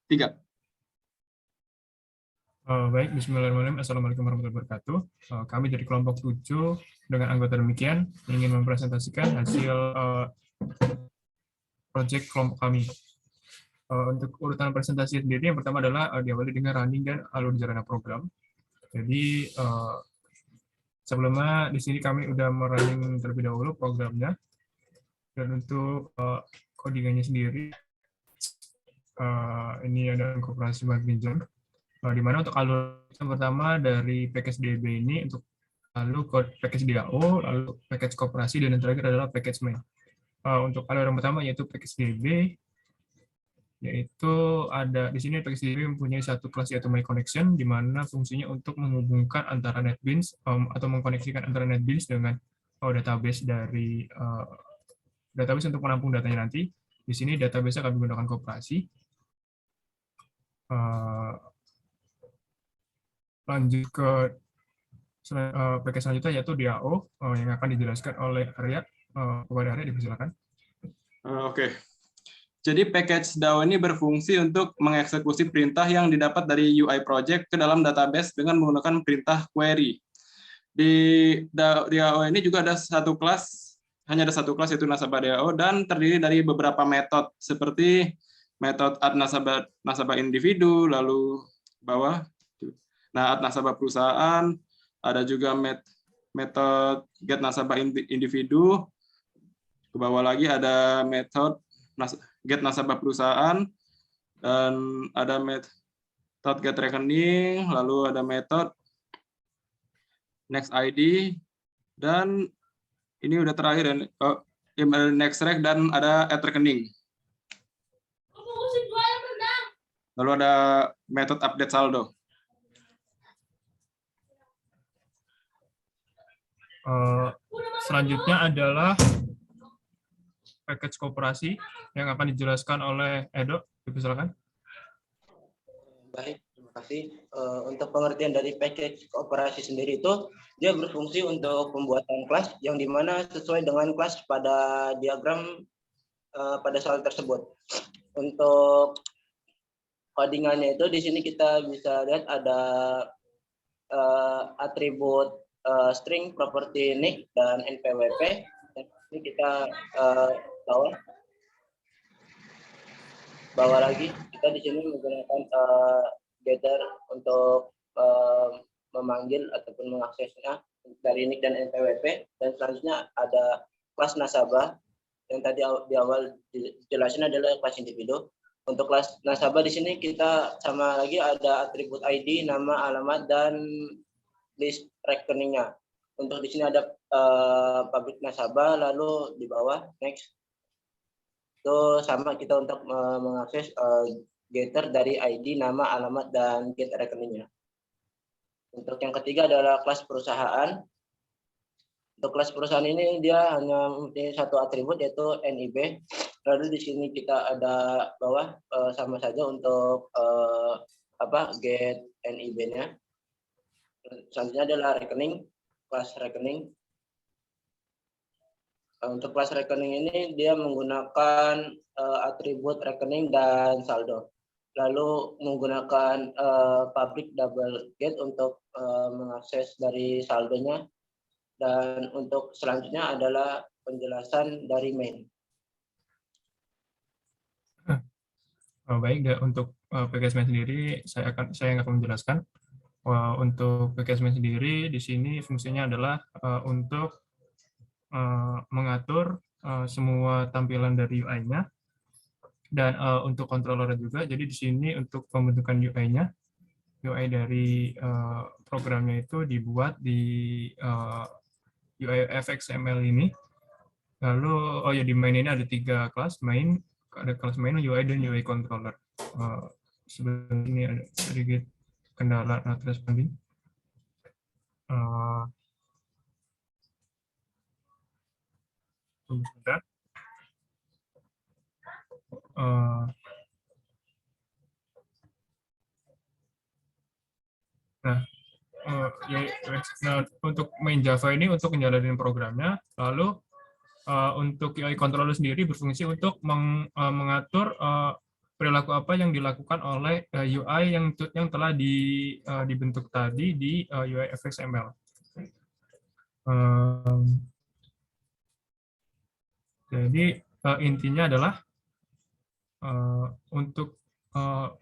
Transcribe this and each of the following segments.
3. Baik, bismillahirrahmanirrahim. Assalamualaikum warahmatullahi wabarakatuh. Kami dari kelompok 7 dengan anggota demikian ingin mempresentasikan hasil proyek kelompok kami. Untuk urutan presentasi sendiri, yang pertama adalah diawali dengan running dan alur jalannya program. Jadi sebelumnya di sini kami udah merunning terlebih dahulu programnya, dan untuk codingannya sendiri ini ada koperasi pinjam. Di mana untuk alur yang pertama dari package DB ini untuk lalu package DAO, lalu package koperasi, dan yang terakhir adalah package main. Untuk alur yang pertama yaitu package DB, yaitu ada di sini package DB mempunyai satu kelas yaitu My Connection, di mana fungsinya untuk menghubungkan antara NetBeans atau mengkoneksikan antara NetBeans dengan database dari database untuk menampung datanya nanti. Di sini database akan menggunakan koperasi. Lanjut ke package selanjutnya yaitu DAO yang akan dijelaskan oleh Arya. Kepada Arya dipersilakan. Oke. Jadi package DAO ini berfungsi untuk mengeksekusi perintah yang didapat dari UI project ke dalam database dengan menggunakan perintah query. Di DAO ini juga ada satu kelas, hanya ada satu kelas yaitu nasabah DAO, dan terdiri dari beberapa metode seperti metode add nasabah individu, lalu bawah add nasabah perusahaan, ada juga metode get nasabah individu, ke bawah lagi ada metode get nasabah perusahaan, dan ada metode get rekening, lalu ada metode next ID, dan ini udah terakhir, next rec, dan ada add rekening. Lalu ada metode update saldo. Selanjutnya adalah package koperasi yang akan dijelaskan oleh Edo. Silakan. Baik, terima kasih. Untuk pengertian dari package koperasi sendiri itu, dia berfungsi untuk pembuatan kelas yang dimana sesuai dengan kelas pada diagram pada soal tersebut. Untuk codingannya itu di sini kita bisa lihat ada atribut string, property nick, dan npwp. Ini kita bawah lagi, kita di sini menggunakan getter untuk memanggil ataupun mengaksesnya dari nick dan npwp. Dan selanjutnya ada kelas nasabah yang tadi di awal dijelasin adalah kelas individu. Untuk kelas nasabah di sini kita sama lagi ada atribut ID, nama, alamat, dan list rekeningnya. Untuk di sini ada public nasabah, lalu di bawah next itu sama kita untuk mengakses getter dari ID, nama, alamat, dan get rekeningnya. Untuk yang ketiga adalah kelas perusahaan. Untuk kelas perusahaan ini dia hanya mempunyai satu atribut yaitu NIB. Lalu di sini kita ada bawah sama saja untuk get NIB-nya. Selanjutnya adalah rekening, kelas rekening. Untuk kelas rekening ini dia menggunakan atribut rekening dan saldo. Lalu menggunakan public double get untuk mengakses dari saldonya. Dan untuk selanjutnya adalah penjelasan dari main. Baik, untuk package main sendiri saya akan menjelaskan. Untuk package main sendiri di sini fungsinya adalah untuk mengatur semua tampilan dari UI-nya, dan untuk controller juga. Jadi di sini untuk pembentukan UI-nya, UI dari programnya itu dibuat di UI FXML ini. Lalu di main ini ada 3 kelas, ada kelas main, UI, dan UI controller. Sebenarnya ini ada sedikit kendala responding. Sebentar. Untuk main Java ini untuk menjalani programnya, lalu untuk UI controller sendiri berfungsi untuk mengatur perilaku apa yang dilakukan oleh UI yang telah dibentuk tadi di UI FXML. Jadi intinya adalah untuk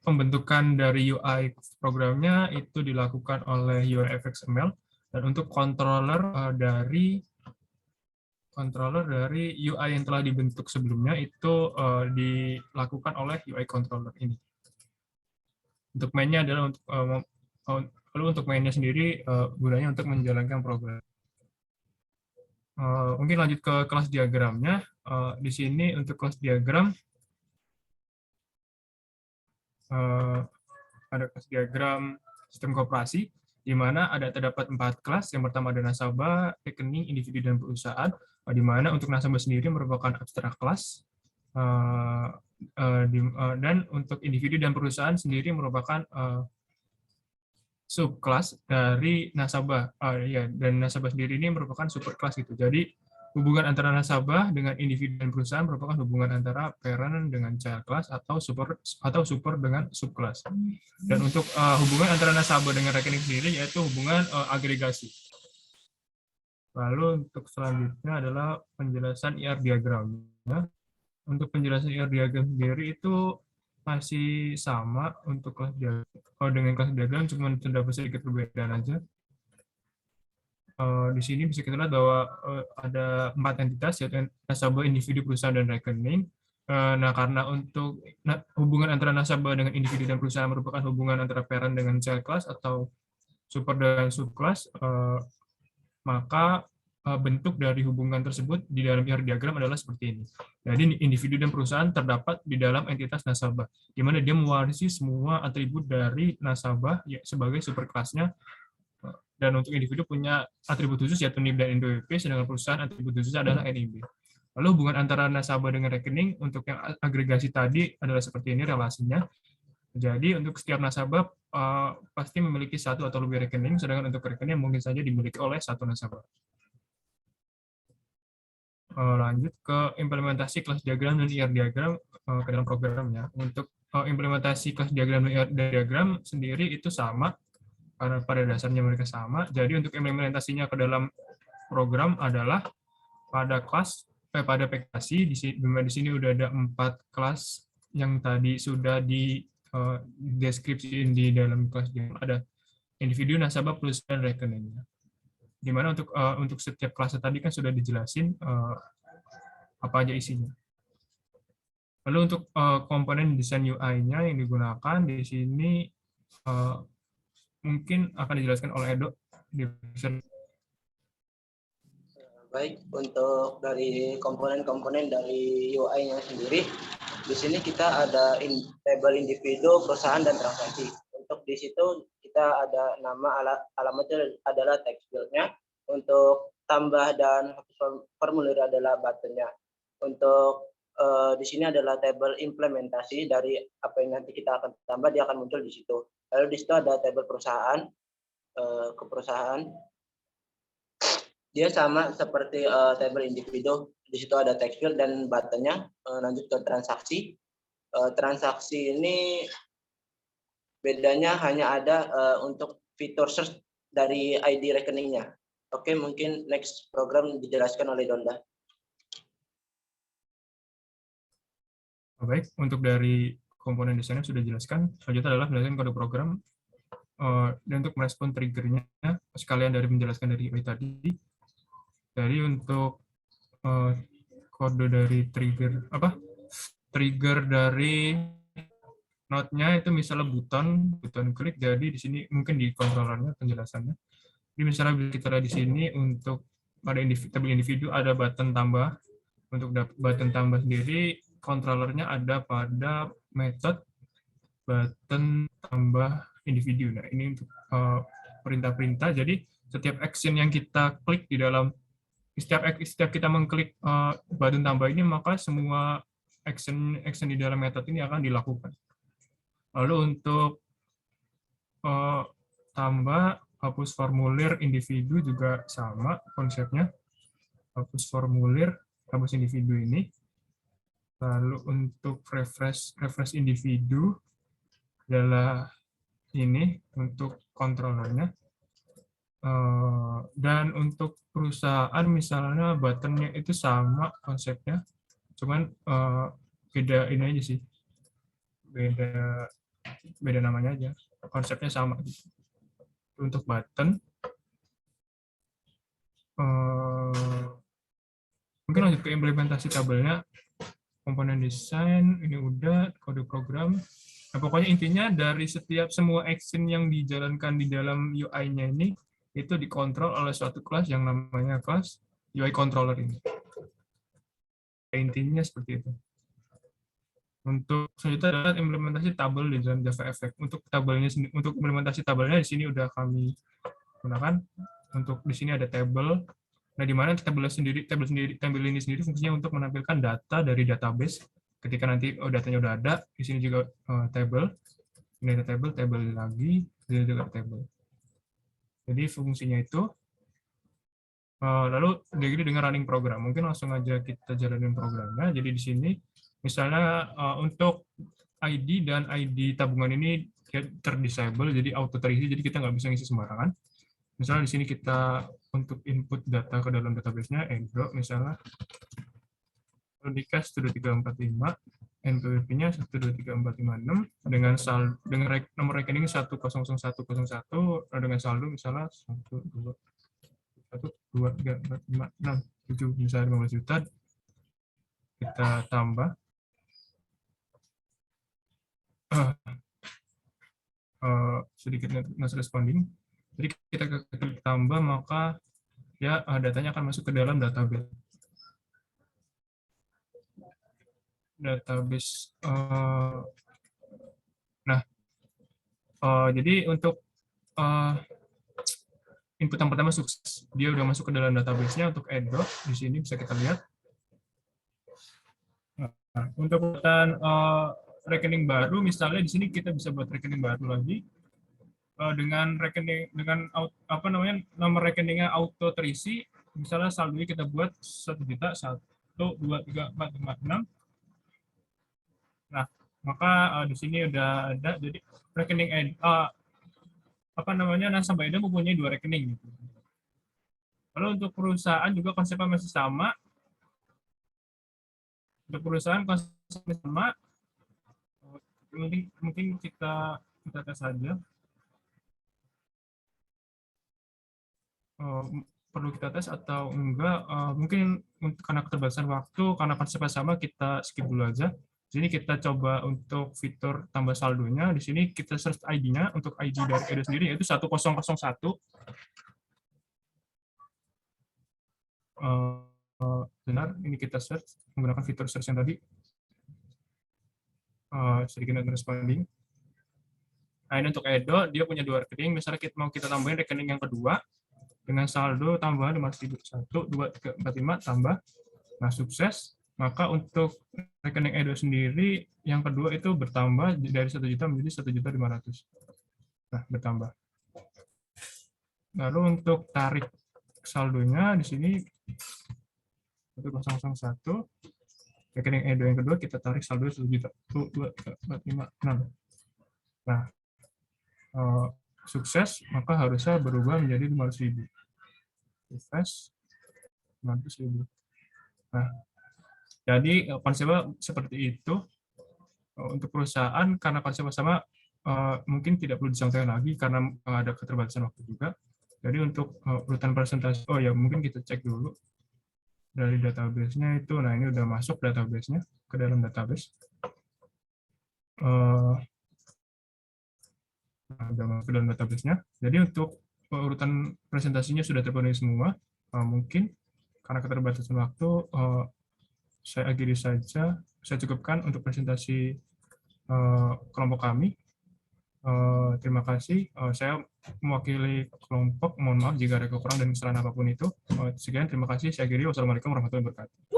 pembentukan dari UI programnya itu dilakukan oleh UI FXML, dan untuk controller dari UI yang telah dibentuk sebelumnya itu dilakukan oleh UI controller ini. Untuk mainnya adalah lalu untuk mainnya sendiri gunanya untuk menjalankan program. Mungkin lanjut ke kelas diagramnya. Di sini untuk kelas diagram ada kelas diagram sistem koperasi, di mana terdapat 4 kelas. Yang pertama ada nasabah, rekening, individu, dan perusahaan. Di mana untuk nasabah sendiri merupakan abstrak kelas, dan untuk individu dan perusahaan sendiri merupakan subkelas dari nasabah. Dan nasabah sendiri ini merupakan superkelas gitu. Jadi hubungan antara nasabah dengan individu dan perusahaan merupakan hubungan antara parent dengan child class atau super dengan subkelas. Dan untuk hubungan antara nasabah dengan rekening sendiri yaitu hubungan agregasi. Lalu untuk selanjutnya adalah penjelasan IR diagramnya. Untuk penjelasan IR diagram sendiri itu masih sama untuk kelas diagram. Dengan kelas diagram cuma terdapat sedikit perbedaan aja. Di sini bisa kita lihat bahwa ada 4 entitas, yaitu nasabah, individu, perusahaan, dan rekening. Nah, karena untuk hubungan antara nasabah dengan individu dan perusahaan merupakan hubungan antara parent dengan child class atau super dan subclass, maka bentuk dari hubungan tersebut di dalam IR diagram adalah seperti ini. Jadi individu dan perusahaan terdapat di dalam entitas nasabah, di mana dia mewarisi semua atribut dari nasabah sebagai superkelasnya. Dan untuk individu punya atribut khusus yaitu NIB dan NPWP, sedangkan perusahaan atribut khusus adalah NIB. Lalu hubungan antara nasabah dengan rekening untuk yang agregasi tadi adalah seperti ini relasinya. Jadi untuk setiap nasabah pasti memiliki satu atau lebih rekening, sedangkan untuk rekening mungkin saja dimiliki oleh satu nasabah. Lanjut ke implementasi kelas diagram dan IR diagram ke dalam programnya. Untuk implementasi kelas diagram dan IR diagram sendiri itu sama, karena pada dasarnya mereka sama. Jadi untuk implementasinya ke dalam program adalah pada aplikasi di sini udah ada 4 kelas yang tadi sudah di deskripsi di dalam kelas. Ada individu, nasabah, perusahaan, dan rekeningnya. Di mana untuk setiap kelas tadi kan sudah dijelasin apa aja isinya. Lalu untuk komponen desain UI-nya yang digunakan di sini mungkin akan dijelaskan oleh Edo. Baik, untuk dari komponen-komponen dari UI-nya sendiri, di sini kita ada table individu, perusahaan, dan transaksi. Untuk di situ kita ada nama, alamatnya adalah text field-nya. Untuk tambah dan formulir adalah button-nya. Untuk di sini adalah table implementasi dari apa yang nanti kita akan tambah, dia akan muncul di situ. Lalu di situ ada table perusahaan, ke perusahaan. Dia sama seperti table individu. Di situ ada text field dan button-nya. Lanjut ke transaksi. Transaksi ini bedanya hanya ada untuk fitur search dari ID rekeningnya. Oke, mungkin next program dijelaskan oleh Donda. Baik, untuk dari komponen desainnya sudah dijelaskan. Selanjutnya adalah menjelaskan kode program. Dan untuk merespon triggernya, sekalian dari menjelaskan dari UI tadi. Jadi untuk kode dari trigger dari node-nya itu misalnya buton klik. Jadi di sini mungkin di controllernya penjelasannya. Jadi misalnya kita lihat di sini untuk pada individu ada button tambah. Untuk button tambah sendiri controllernya ada pada method button tambah individu. Nah ini untuk perintah-perintah. Jadi setiap action yang kita klik di dalam setiap kita mengklik button tambah ini, maka semua action di dalam method ini akan dilakukan. Lalu untuk tambah hapus formulir individu juga sama konsepnya. Hapus formulir, hapus individu ini. Lalu untuk refresh individu adalah ini untuk kontrolernya. Dan untuk perusahaan misalnya buttonnya itu sama konsepnya, cuman beda ini aja sih, beda namanya aja, konsepnya sama gitu. Untuk button mungkin lanjut ke implementasi tabelnya. Komponen desain ini udah, kode program. Nah, pokoknya intinya dari semua action yang dijalankan di dalam UI-nya ini itu dikontrol oleh suatu kelas yang namanya kelas UI controller ini. Intinya seperti itu. Untuk selanjutnya adalah implementasi tabel di dalam Java Effect. Untuk implementasi tabelnya di sini udah kami gunakan. Untuk di sini ada tabel. Nah, di mana tabel ini sendiri fungsinya untuk menampilkan data dari database. Ketika nanti datanya udah ada, di sini juga tabel. Ini ada tabel lagi, di sini juga tabel. Jadi fungsinya itu. Lalu dengan running program. Mungkin langsung aja kita jalanin programnya. Jadi di sini, misalnya untuk ID dan ID tabungan ini terdisable, jadi auto terisi, jadi kita nggak bisa ngisi sembarangan. Misalnya di sini kita untuk input data ke dalam database-nya, Edo misalnya, Rodikas 12345, NPWP-nya 123456, dengan nomor rekening 100101, dengan saldo misalnya 1, 2, 3, 4, 5, 6, 7, misalnya 15 juta, kita tambah. Sedikit not responding. Jadi kita tambah, maka ya datanya akan masuk ke dalam database. Jadi untuk input yang pertama sukses, dia udah masuk ke dalam database-nya. Untuk Edo di sini bisa kita lihat. Nah, untuk urutan rekening baru, misalnya di sini kita bisa buat rekening baru lagi dengan nomor rekeningnya auto terisi. Misalnya saldonya kita buat 1 juta 1, 2, 3, 4, 5, 6. Nah, maka di sini udah ada, jadi rekening nasabah Edo mempunyai 2 rekening gitu. Lalu untuk perusahaan juga konsepnya masih sama. Untuk perusahaan konsepnya sama. Mungkin kita tes saja. Perlu kita tes atau enggak, mungkin karena keterbatasan waktu, karena konsepnya sama, kita skip dulu aja. Di sini kita coba untuk fitur tambah saldonya. Di sini kita search ID-nya. Untuk ID dari Edo sendiri yaitu 1001. Benar, ini kita search menggunakan fitur search yang tadi. Sedikit not responding. Nah, ini untuk Edo, dia punya 2 rekening. Misalnya kita tambahin rekening yang kedua dengan saldo tambahan 500.000. 1, 2, 3, 4, 5 tambah. Nah, sukses. Maka untuk rekening Edo sendiri yang kedua itu bertambah dari 1 juta menjadi 1.500.000. Nah, bertambah. Lalu untuk tarik saldonya di sini 1001, rekening Edo yang kedua kita tarik saldo 1 juta. 1, 2, 3, 4, 5, 6. Nah, sukses, maka harusnya berubah menjadi 500.000. Refresh 500.000. Nah, jadi konsepnya seperti itu. Untuk perusahaan, karena konsepnya sama, mungkin tidak perlu disangkakan lagi karena ada keterbatasan waktu juga. Jadi untuk urutan presentasi, mungkin kita cek dulu dari database-nya itu. Nah, ini udah masuk database-nya ke dalam database. Udah masuk ke dalam database-nya. Jadi untuk urutan presentasinya sudah terpenuhi semua. Mungkin karena keterbatasan waktu, saya akhiri saja. Saya cukupkan untuk presentasi kelompok kami. Terima kasih. Saya mewakili kelompok. Mohon maaf jika ada kekurangan dan kesalahan apapun itu. Sekian, terima kasih. Saya akhiri. Wassalamualaikum warahmatullahi wabarakatuh.